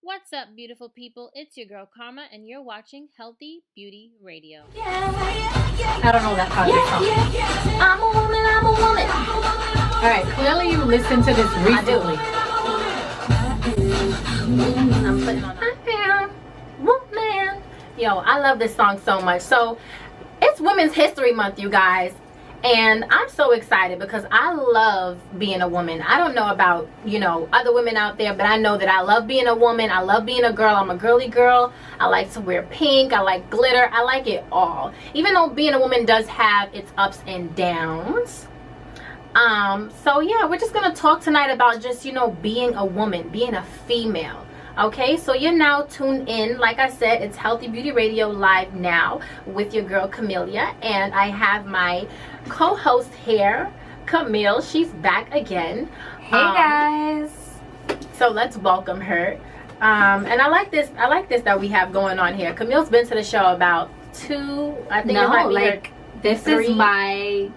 What's up, beautiful people? It's your girl Karma, and you're watching Healthy Beauty Radio. I don't know that part of the song. I'm a woman. Alright, clearly you listened to this recently. I'm putting on I am woman. Yo, I love this song so much. So, it's Women's History Month, you guys. And I'm so excited because I love being a woman. I don't know about, other women out there, but I know that I love being a woman. I love being a girl. I'm a girly girl. I like to wear pink. I like glitter. I like it all. Even though being a woman does have its ups and downs. So yeah, we're just going to talk tonight about just, being a woman, being a female. Okay, so you're now tuned in. Like I said, it's Healthy Beauty Radio live now with your girl Camellia, and I have my co-host here, Camille. She's back again. Hey guys. So let's welcome her. And I like this that we have going on here. Camille's been to the show about this is my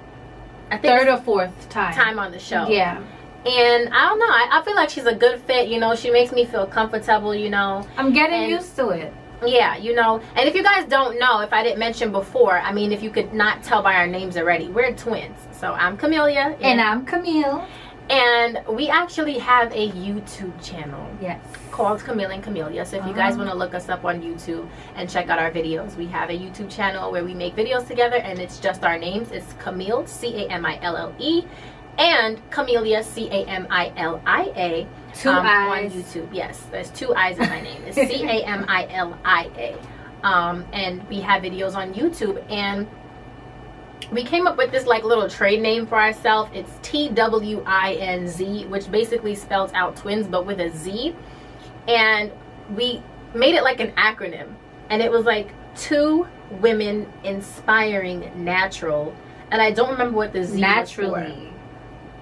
third or fourth time on the show. Yeah. And I don't know, I feel like she's a good fit, she makes me feel comfortable, I'm getting used to it. Yeah, and if you guys don't know, if I didn't mention before, I mean, if you could not tell by our names already, we're twins. So I'm Camellia. And I'm Camille. And we actually have a YouTube channel. Yes. Called Camille and Camellia. So if you guys want to look us up on YouTube and check out our videos, we have a YouTube channel where we make videos together, and it's just our names. It's Camille, Camille, and Camellia, Camillia. Two eyes. On YouTube. Yes, there's two eyes in my name. It's Camillia. And we have videos on YouTube, and we came up with this little trade name for ourselves. It's TWINZ, which basically spells out twins but with a Z. And we made it like an acronym, and it was like two women inspiring natural. And I don't remember what the Z naturally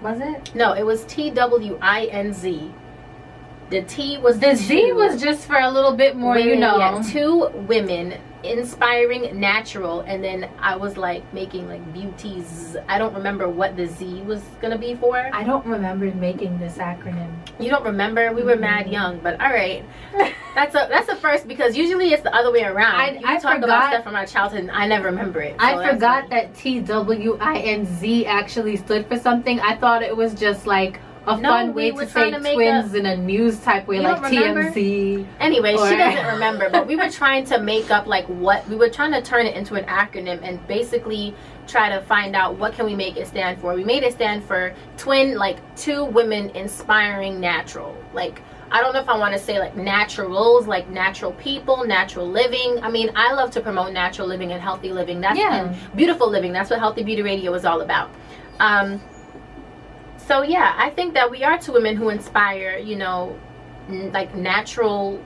was it? No, it was TWINZ. The T was the Z was just for a little bit more, women, yeah, two women inspiring natural, and then I was making beauties. I don't remember what the Z was gonna be for. I don't remember making this acronym. You don't remember? We were mad young, but all right. That's a first, because usually it's the other way around. I talk about stuff from our childhood, and I never remember it. So I forgot that TWINZ actually stood for something. I thought it was just fun way to say twins in a news type way, like TMZ. Anyway, she doesn't remember, but we were trying to make up we were trying to turn it into an acronym and basically try to find out what can we make it stand for. We made it stand for twin, two women inspiring natural. I don't know if I want to say naturals, natural people, natural living. I mean, I love to promote natural living and healthy living. And beautiful living. That's what Healthy Beauty Radio is all about. So yeah, I think that we are two women who inspire, natural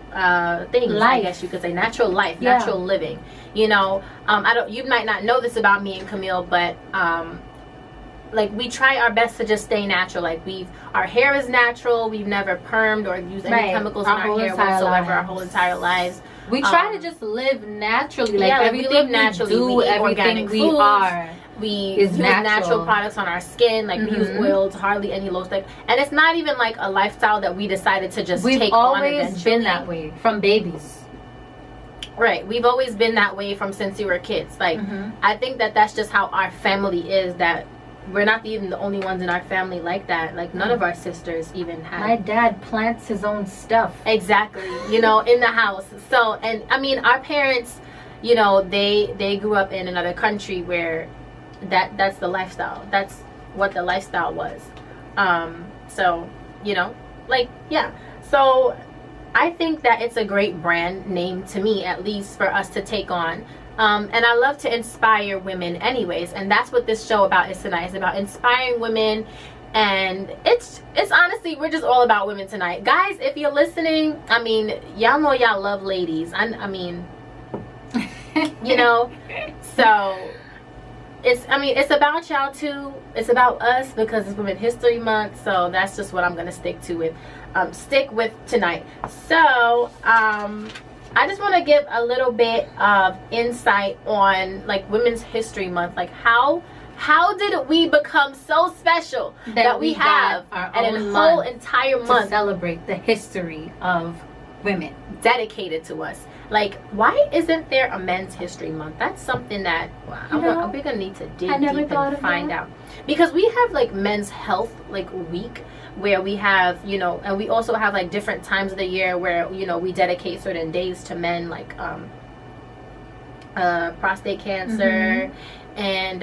things. Life. I guess you could say natural life, natural living. You might not know this about me and Camille, but we try our best to just stay natural. Our hair is natural. We've never permed or used any chemicals in our hair whatsoever our whole entire lives. We try to just live naturally. Everything we live naturally. We do everything we are. We use natural products on our skin. We use oils, hardly any lotion. And it's not even a lifestyle that we decided to just take on eventually. We've always been that way from babies. Right. We've always been that way from since we were kids. I think that that's just how our family is, that we're not even the only ones in our family like that. None of our sisters even have. My dad plants his own stuff. Exactly. In the house. So, and I mean, our parents, they grew up in another country where that's the lifestyle. That's what the lifestyle was. So, yeah. So I think that it's a great brand name, to me at least, for us to take on. And I love to inspire women anyways, and that's what this show about is tonight. It's about inspiring women, and it's honestly, we're just all about women tonight. Guys, if you're listening, I mean, y'all know y'all love ladies. I mean, so it's about y'all too. It's about us because it's Women's History Month, so that's just what I'm gonna stick with tonight. So I just want to give a little bit of insight on Women's History Month. How did we become so special that we have our an whole entire month to celebrate the history of women. Dedicated to us. Like, why isn't there a Men's History Month? That's something that we're gonna need to dig deep and find out. Because we have like Men's Health like week, where we have, you know, and we also have like different times of the year where, you know, we dedicate certain days to men, like prostate cancer, and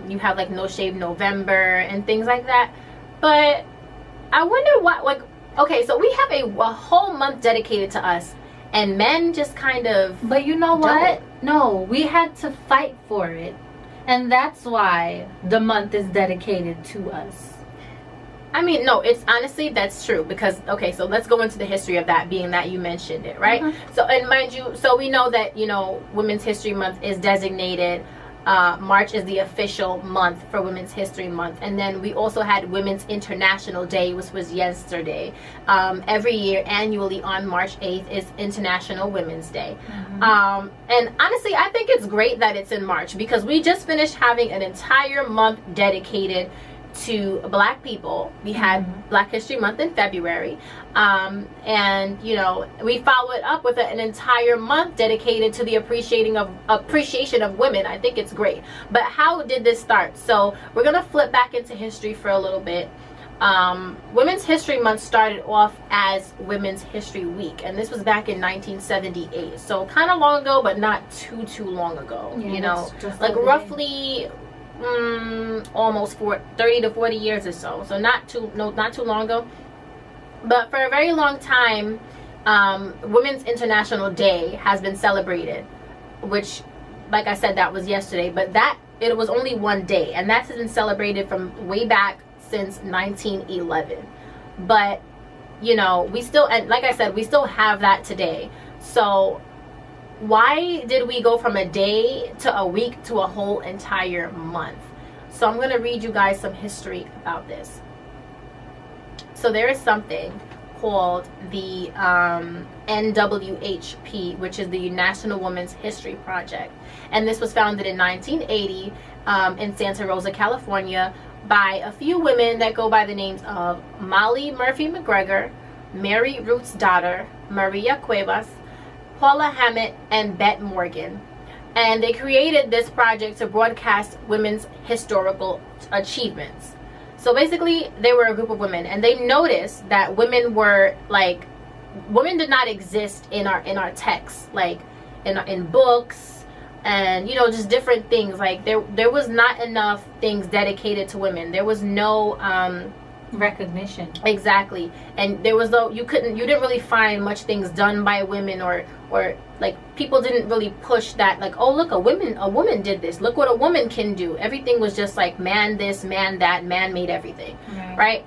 you have like No Shave November and things like that. But I wonder what, like, okay, so we have a whole month dedicated to us, and men just kind of, but you know what, no, we had to fight for it, and that's why the month is dedicated to us. I mean, no, it's honestly, that's true. Because, okay, so let's go into the history of that, being that you mentioned it, right? So, and mind you, so we know that, you know, Women's History Month is designated, March is the official month for Women's History Month. And then we also had Women's International Day, which was yesterday. Every year, annually on March 8th is International Women's Day. And honestly, I think it's great that it's in March, because we just finished having an entire month dedicated to Black people. We had Black History Month in February, and you know, we followed up with an entire month dedicated to the appreciation of women. I think it's great. But how did this start? So we're gonna flip back into history for a little bit. Women's History Month started off as Women's History Week, and this was back in 1978, so kind of long ago, but not too long ago. Yeah, you know, like roughly almost 30 to 40 years or so. So not too long ago. But for a very long time, Women's International Day has been celebrated, which, like I said, that was yesterday. But it was only one day, and that has been celebrated from way back since 1911. But you know, we still, and like I said, we still have that today. So why did we go from a day to a week to a whole entire month? So I'm going to read you guys some history about this. So there is something called the NWHP, which is the National Women's History Project. And this was founded in 1980 in Santa Rosa, California, by a few women that go by the names of Molly Murphy McGregor, Mary Ruth's daughter, Maria Cuevas, Paula Hammett, and Bette Morgan. And they created this project to broadcast women's historical achievements. So basically, they were a group of women, and they noticed that women did not exist in our texts, like in books, and you know, just different things. Like there was not enough things dedicated to women. There was no recognition. Exactly. And there was you didn't really find much things done by women, or like people didn't really push that, like, oh look, a woman did this, look what a woman can do. Everything was just like man this, man that, man made everything, right?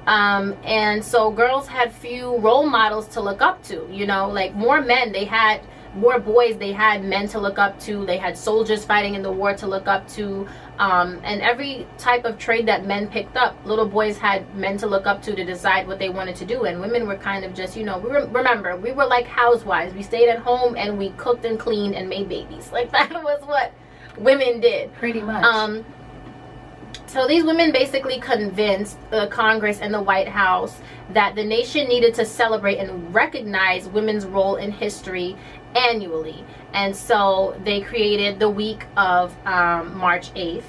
And so girls had few role models to look up to, you know, like more men, they had more boys, they had men to look up to, they had soldiers fighting in the war to look up to, and every type of trade that men picked up, little boys had men to look up to decide what they wanted to do. And women were kind of just, you know, remember, we were like housewives. We stayed at home and we cooked and cleaned and made babies. Like that was what women did. Pretty much. So these women basically convinced the Congress and the White House that the nation needed to celebrate and recognize women's role in history annually. And so they created the week of March 8th,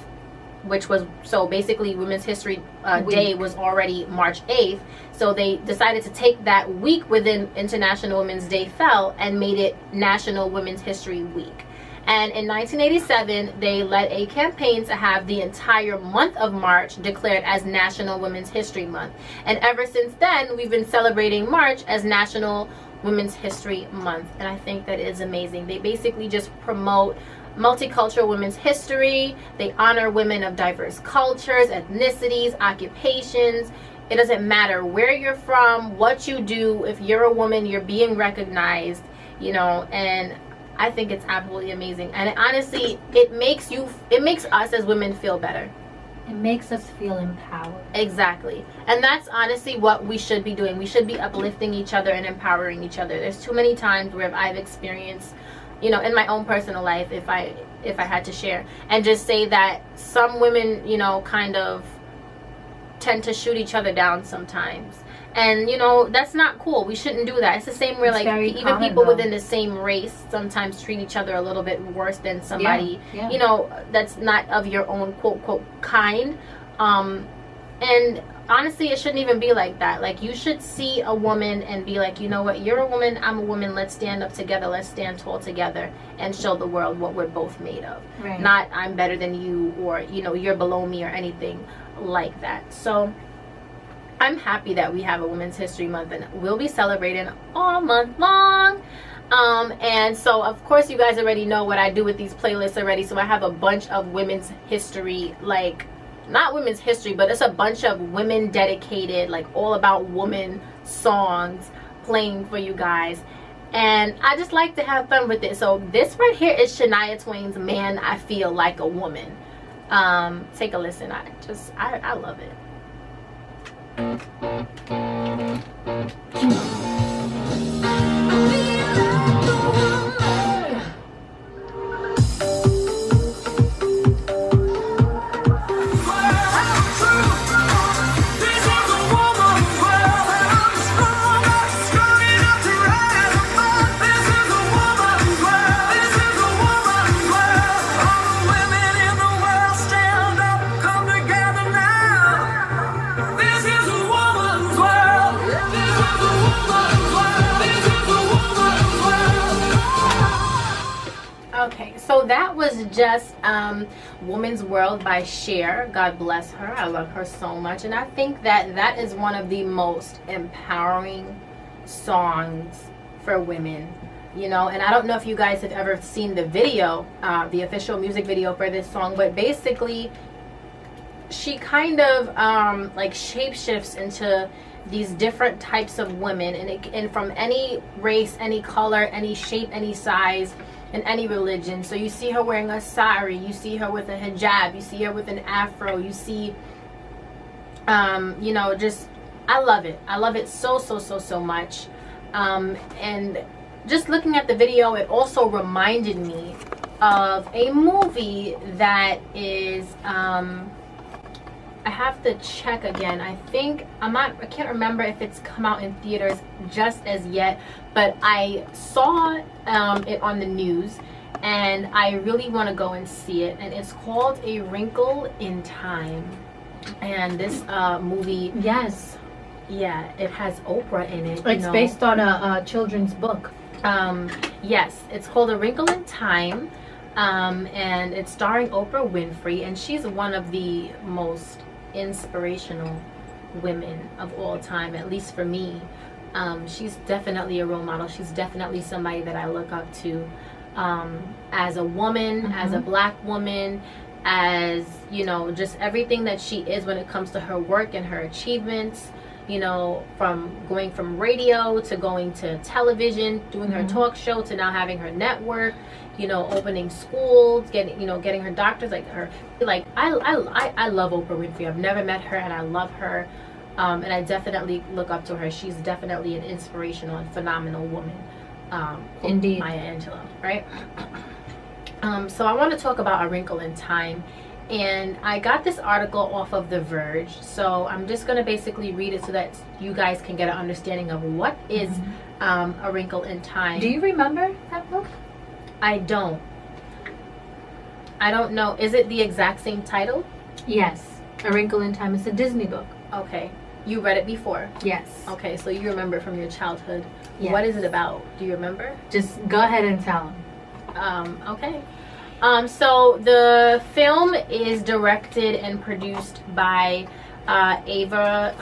which was, so basically Women's History Day was already March 8th. So they decided to take that week within International Women's Day fell and made it National Women's History Week. And in 1987, they led a campaign to have the entire month of March declared as National Women's History Month. And ever since then, we've been celebrating March as National Women's History Month. And I think that is amazing. They basically just promote multicultural women's history. They honor women of diverse cultures, ethnicities, occupations. It doesn't matter where you're from, what you do. If you're a woman, you're being recognized, you know. And I think it's absolutely amazing. And honestly, it makes us as women feel better. It makes us feel empowered. Exactly. And that's honestly what we should be doing. We should be uplifting each other and empowering each other. There's too many times where I've experienced, you know, in my own personal life, if I had to share, and just say that some women, you know, kind of tend to shoot each other down sometimes. And you know, that's not cool. We shouldn't do that. It's the same way, like, even people within the same race sometimes treat each other a little bit worse than somebody, you know, that's not of your own quote quote kind. And honestly, it shouldn't even be like that. Like, you should see a woman and be like, you know what, you're a woman, I'm a woman, let's stand up together, let's stand tall together and show the world what we're both made of. Not I'm better than you, or you know, you're below me, or anything like that. So I'm happy that we have a Women's History Month, and we'll be celebrating all month long. And so of course you guys already know what I do with these playlists already. So I have a bunch of women's history, like, not women's history, but it's a bunch of women dedicated, like all about women songs playing for you guys. And I just like to have fun with it. So this right here is Shania Twain's Man, I Feel Like a Woman. Take a listen. I love it. Okay, so that was just Woman's World by Cher. God bless her. I love her so much. And I think that that is one of the most empowering songs for women. You know, and I don't know if you guys have ever seen the video, the official music video for this song, but basically she kind of like shapeshifts into these different types of women, and from any race, any color, any shape, any size, and any religion. So you see her wearing a sari, you see her with a hijab, you see her with an afro, you see you know, just I love it so much. And just looking at the video, it also reminded me of a movie that is I have to check again. I can't remember if it's come out in theaters just as yet, but I saw it on the news, and I really want to go and see it. And it's called A Wrinkle in Time. And this movie, yes, yeah, it has Oprah in it. It's based on a children's book. Yes, it's called A Wrinkle in Time, and it's starring Oprah Winfrey, and she's one of the most inspirational women of all time, at least for me. She's definitely a role model. She's definitely somebody that I look up to, as a woman, as a black woman, as, you know, just everything that she is when it comes to her work and her achievements. You know, from going from radio to going to television, doing her talk show, to now having her network, you know, opening schools, getting her doctors, I love Oprah Winfrey. I've never met her, and I love her, and I definitely look up to her. She's definitely an inspirational and phenomenal woman. Indeed. Maya Angelou, right? So I want to talk about A Wrinkle in Time. And I got this article off of The Verge, so I'm just going to basically read it so that you guys can get an understanding of what is A Wrinkle in Time. Do you remember that book? I don't know. Is it the exact same title? Yes. A Wrinkle in Time. It's a Disney book. Okay. You read it before? Yes. Okay, so you remember it from your childhood. Yes. What is it about? Do you remember? Just go ahead and tell them. Okay. So the film is directed and produced by Ava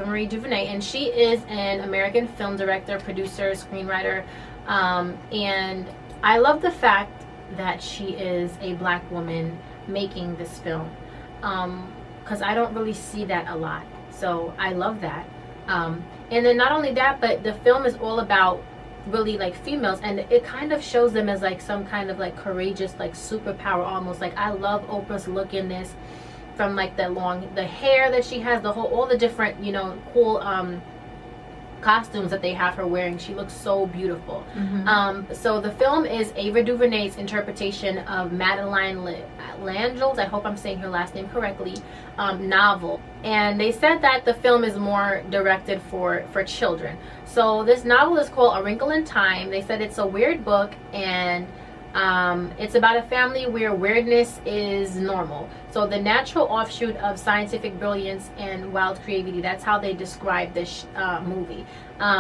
Marie DuVernay, and she is an American film director, producer, screenwriter, and I love the fact that she is a black woman making this film, because I don't really see that a lot. So I love that. And then not only that, but the film is all about really like females, and it kind of shows them as like some kind of like courageous, like superpower almost. Like, I love Oprah's look in this, from like the hair that she has, all the different, you know, cool costumes that they have her wearing. She looks so beautiful. So the film is Ava DuVernay's interpretation of Madeline Langeld's, I hope I'm saying her last name correctly, novel. And they said that the film is more directed for children. So this novel is called A Wrinkle in Time. They said it's a weird book, and it's about a family where weirdness is normal. So the natural offshoot of scientific brilliance and wild creativity. That's how they describe this movie.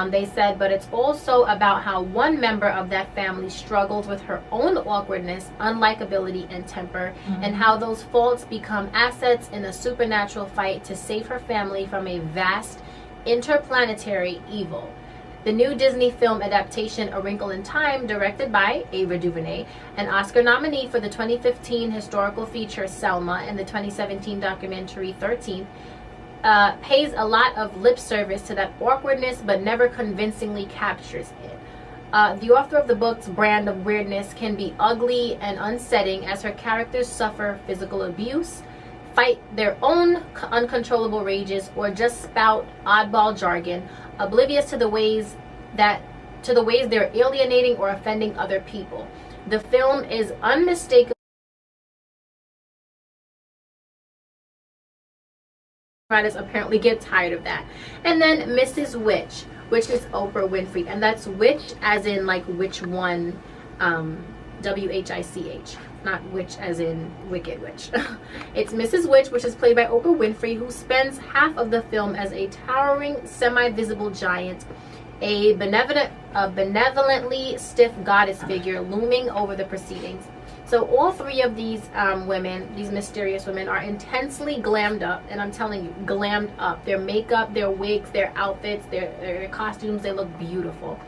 They said, but it's also about how one member of that family struggles with her own awkwardness, unlikability, and temper, and how those faults become assets in a supernatural fight to save her family from a vast interplanetary evil. The new Disney film adaptation, A Wrinkle in Time, directed by Ava DuVernay, an Oscar nominee for the 2015 historical feature Selma and the 2017 documentary 13th, pays a lot of lip service to that awkwardness but never convincingly captures it. The author of the book's brand of weirdness can be ugly and unsettling as her characters suffer physical abuse, fight their own uncontrollable rages, or just spout oddball jargon, oblivious to the ways they're alienating or offending other people. The film is unmistakable. Writers apparently get tired of that. And then Mrs. Which is Oprah Winfrey, and that's which as in like which one, WHICH, not witch as in wicked witch. It's Mrs. Which is played by Oprah Winfrey, who spends half of the film as a towering, semi-visible giant, a benevolently stiff goddess figure looming over the proceedings. So all three of these women, these mysterious women, are intensely glammed up, and I'm telling you, glammed up. Their makeup, their wigs, their outfits, their costumes, they look beautiful.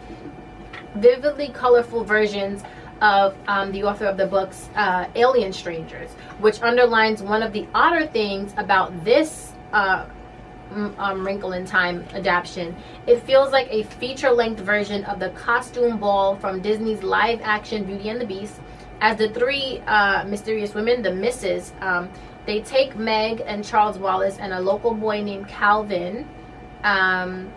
Vividly colorful versions of the author of the book's Alien Strangers, which underlines one of the odder things about this Wrinkle in Time adaptation. It feels like a feature-length version of the costume ball from Disney's live-action Beauty and the Beast, as the three mysterious women, the Misses, they take Meg and Charles Wallace and a local boy named Calvin on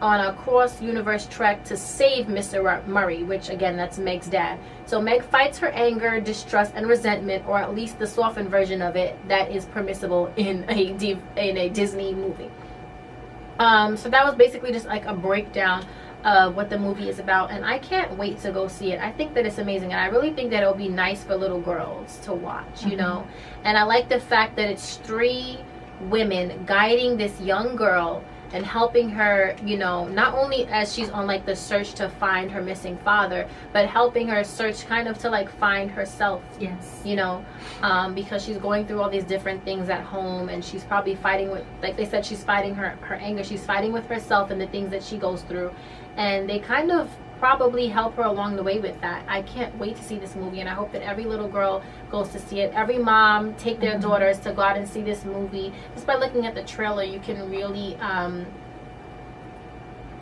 a cross-universe trek to save Mr. Murray, which again, that's Meg's dad. So Meg fights her anger, distrust, and resentment, or at least the softened version of it that is permissible in a Disney movie. So that was basically just like a breakdown of what the movie is about, and I can't wait to go see it. I think that it's amazing, and I really think that it'll be nice for little girls to watch, you know. And I like the fact that it's three women guiding this young girl and helping her, you know, not only as she's on like the search to find her missing father, but helping her search kind of to like find herself. Yes. You know, because she's going through all these different things at home, and she's probably fighting with, like they said, she's fighting her anger, she's fighting with herself and the things that she goes through, and they kind of probably help her along the way with that. I can't wait to see this movie, and I hope that every little girl goes to see it. Every mom take their daughters to go out and see this movie. Just by looking at the trailer, you can really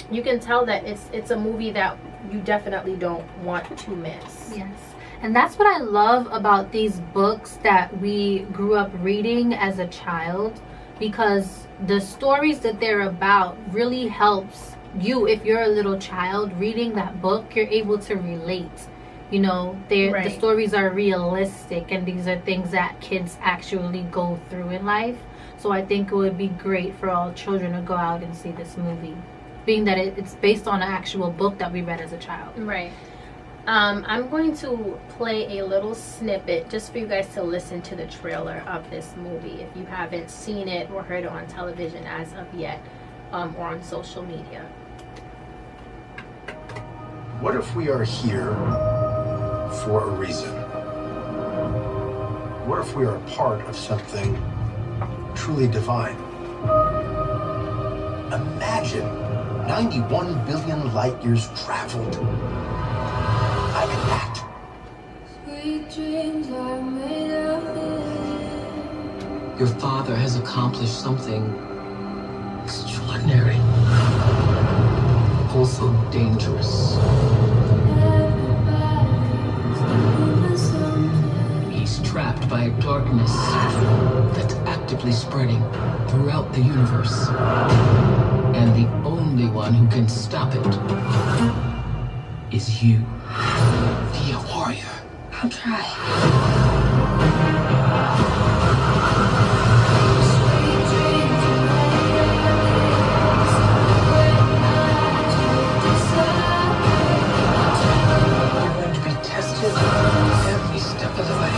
you can tell that it's a movie that you definitely don't want to miss. Yes. And that's what I love about these books that we grew up reading as a child, because the stories that they're about really helps you. If you're a little child reading that book, you're able to relate. You know, the stories are realistic, and these are things that kids actually go through in life. So I think it would be great for all children to go out and see this movie, being that it's based on an actual book that we read as a child. Right. I'm going to play a little snippet just for you guys to listen to the trailer of this movie if you haven't seen it or heard it on television as of yet, or on social media. What if we are here for a reason? What if we are part of something truly divine? Imagine 91 billion light years traveled. Imagine that. Sweet dreams are made of it. Your father has accomplished something extraordinary. Also dangerous. He's trapped by a darkness that's actively spreading throughout the universe. And the only only one who can stop it is you. Be a warrior. I'll try. You're going to be tested every step of the way.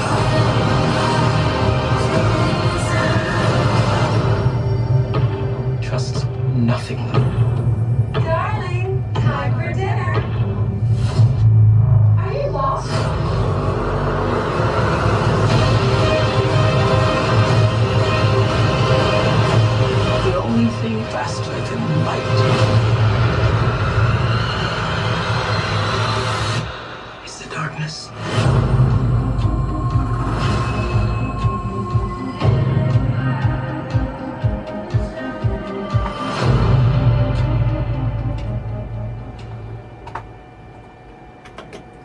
Trust nothing. Darling, time for dinner. Are you lost? The only thing faster than light is the darkness.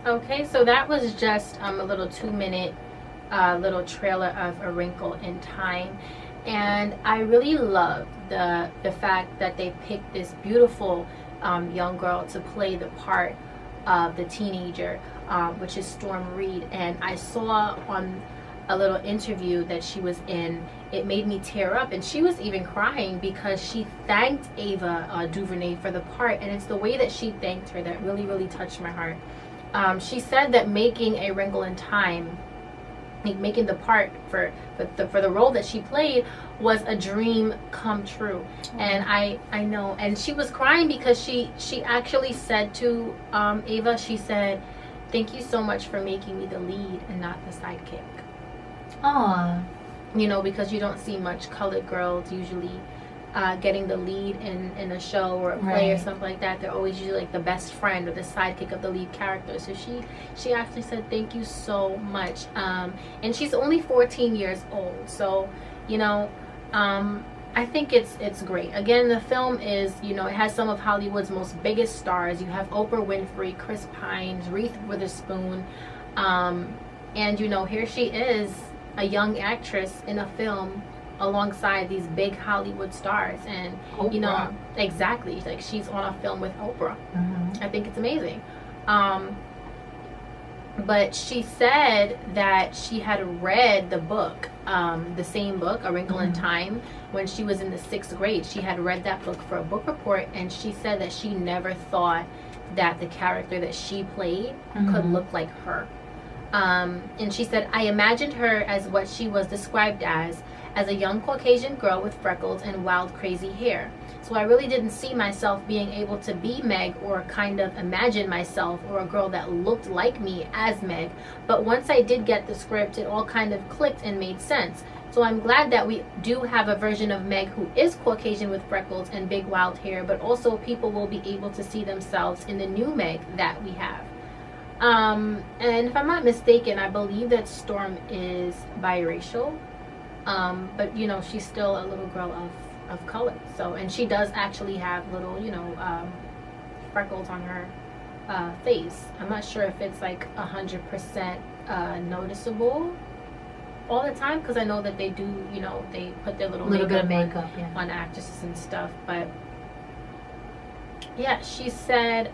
Okay, so that was just a little 2-minute little trailer of A Wrinkle in Time, and I really love the fact that they picked this beautiful young girl to play the part of the teenager, which is Storm Reed. And I saw on a little interview that she was in, it made me tear up, and she was even crying because she thanked Ava DuVernay for the part, and it's the way that she thanked her that really touched my heart. She said that making A Wrinkle in Time, making the part for the role that she played, was a dream come true. And I know, and she was crying because she actually said to Ava, she said, "Thank you so much for making me the lead and not the sidekick." Aw. You know, because you don't see much colored girls usually getting the lead in a show or a play or something like that. They're always usually like the best friend or the sidekick of the lead character. So she actually said thank you so much. And she's only 14 years old, so you know, I think it's great. Again, the film is, you know, it has some of Hollywood's most biggest stars. You have Oprah Winfrey, Chris Pine, Reese Witherspoon, and you know, here she is, a young actress in a film alongside these big Hollywood stars. And Oprah. You know, exactly, like she's on a film with Oprah. I think it's amazing. But she said that she had read the book, the same book, A Wrinkle in Time, when she was in the 6th grade. She had read that book for a book report, and she said that she never thought that the character that she played could look like her. And she said, "I imagined her as what she was described as a young Caucasian girl with freckles and wild, crazy hair. So I really didn't see myself being able to be Meg, or kind of imagine myself or a girl that looked like me as Meg. But once I did get the script, it all kind of clicked and made sense. So I'm glad that we do have a version of Meg who is Caucasian with freckles and big wild hair, but also people will be able to see themselves in the new Meg that we have." And if I'm not mistaken, I believe that Storm is biracial. But you know, she's still a little girl of color. So, and she does actually have little, you know, freckles on her face. I'm not sure if it's like 100% noticeable all the time, because I know that they do, you know, they put their little bit of makeup on actresses and stuff. But yeah, she said,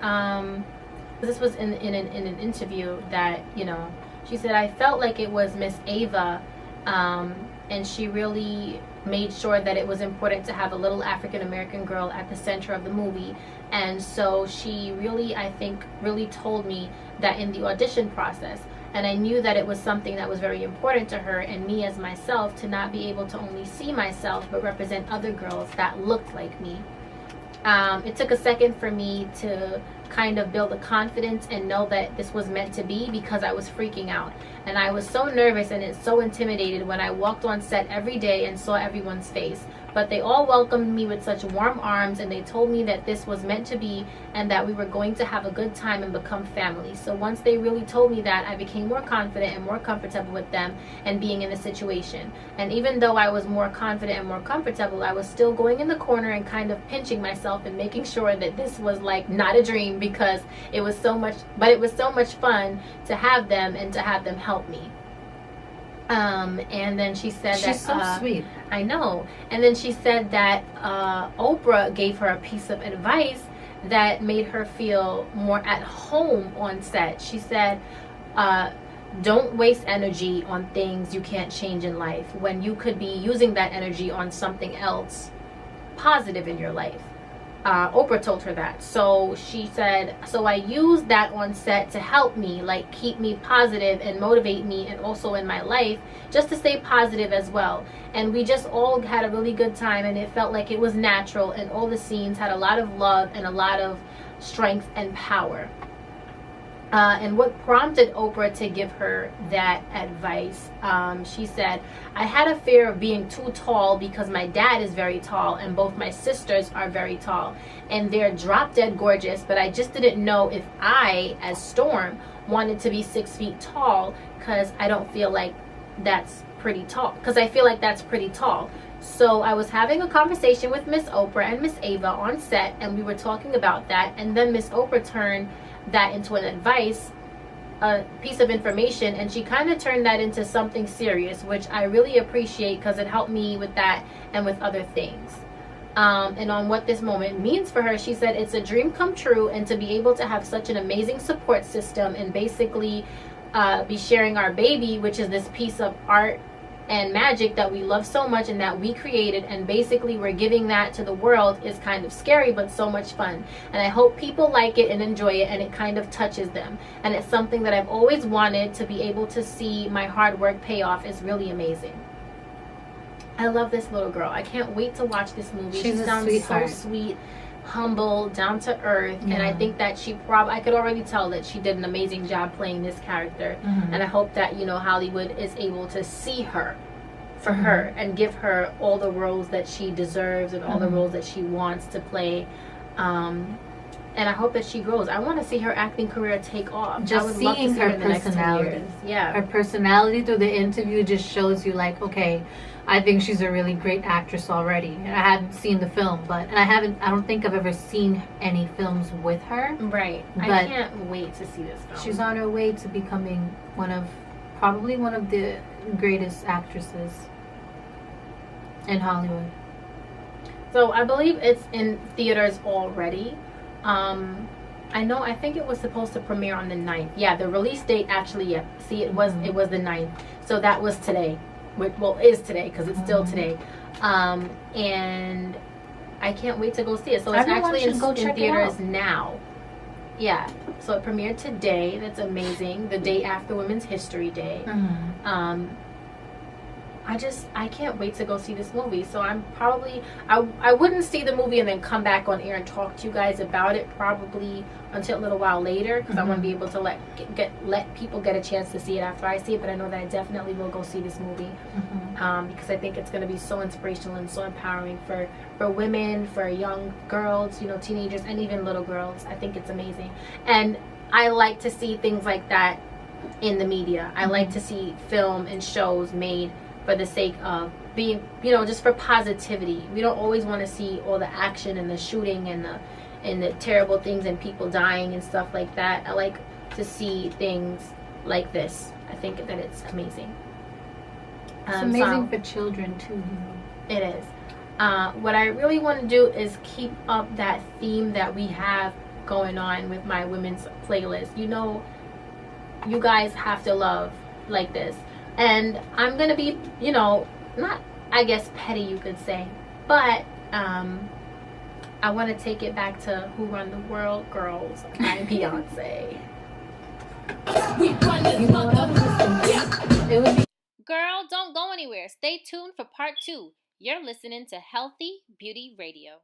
this was in an interview that, you know, she said, "I felt like it was Miss Ava, and she really made sure that it was important to have a little African American girl at the center of the movie. And so she really, I think, really told me that in the audition process. And I knew that it was something that was very important to her and me as myself, to not be able to only see myself but represent other girls that looked like me. It took a second for me to kind of build the confidence and know that this was meant to be, because I was freaking out. And I was so nervous and so intimidated when I walked on set every day and saw everyone's face. But they all welcomed me with such warm arms, and they told me that this was meant to be and that we were going to have a good time and become family. So once they really told me that, I became more confident and more comfortable with them and being in the situation. And even though I was more confident and more comfortable, I was still going in the corner and kind of pinching myself and making sure that this was like not a dream, because it was so much, but it was so much fun to have them and to have them help me." And then she said She's so sweet. I know. And then she said that Oprah gave her a piece of advice that made her feel more at home on set. She said, don't waste energy on things you can't change in life when you could be using that energy on something else positive in your life. Oprah told her that. So she said, so I used that on set to help me, like keep me positive and motivate me, and also in my life, just to stay positive as well. And we just all had a really good time, and it felt like it was natural, and all the scenes had a lot of love and a lot of strength and power. And what prompted Oprah to give her that advice, she said, I had a fear of being too tall because my dad is very tall and both my sisters are very tall. And they're drop dead gorgeous, but I just didn't know if I, as Storm, wanted to be 6 feet tall because I don't feel like that's pretty tall. Because I feel like that's pretty tall. So I was having a conversation with Miss Oprah and Miss Ava on set, and we were talking about that. And then Miss Oprah turned that into an advice, a piece of information, and she kind of turned that into something serious, which I really appreciate because it helped me with that and with other things. And on what this moment means for her, she said it's a dream come true, and to be able to have such an amazing support system and basically be sharing our baby, which is this piece of art and magic that we love so much and that we created, and basically we're giving that to the world, is kind of scary but so much fun. And I hope people like it and enjoy it, and it kind of touches them, and it's something that I've always wanted to be able to see my hard work pay off. Is really amazing. I love this little girl. I can't wait to watch this movie. She sounds so sweet, humble, down to earth, and I think that I could already tell that she did an amazing job playing this character. And I hope that, you know, Hollywood is able to see her for her and give her all the roles that she deserves and all the roles that she wants to play. And I hope that she grows. I want to see her acting career take off. Just seeing her personality. Yeah, her personality through the interview just shows you, like, okay, I think she's a really great actress already. And I haven't seen the film, and I don't think I've ever seen any films with her. Right. But I can't wait to see this film. She's on her way to becoming probably one of the greatest actresses in Hollywood. So I believe it's in theaters already. I think it was supposed to premiere on the 9th. Yeah, the release date actually, yeah. See, it was the 9th. So that was today. Well, is today because it's still today. And I can't wait to go see it. So it's actually in theaters now. Yeah. So it premiered today. That's amazing. The day after Women's History Day. I can't wait to go see this movie. So I'm probably, I wouldn't see the movie and then come back on air and talk to you guys about it probably until a little while later, because I want to be able to let people get a chance to see it after I see it. But I know that I definitely will go see this movie because I think it's going to be so inspirational and so empowering for women, for young girls, you know, teenagers, and even little girls. I think it's amazing. And I like to see things like that in the media. I like to see film and shows made for the sake of being, you know, just for positivity. We don't always want to see all the action and the shooting and the terrible things and people dying and stuff like that. I like to see things like this. I think that it's amazing. It's amazing for children too, you know. It is. What I really want to do is keep up that theme that we have going on with my women's playlist. You know, you guys have to love like this. And I'm going to be, you know, not, I guess, petty, you could say. But I want to take it back to Who Run the World Girls by Beyonce. Girl, don't go anywhere. Stay tuned for part 2. You're listening to Healthy Beauty Radio.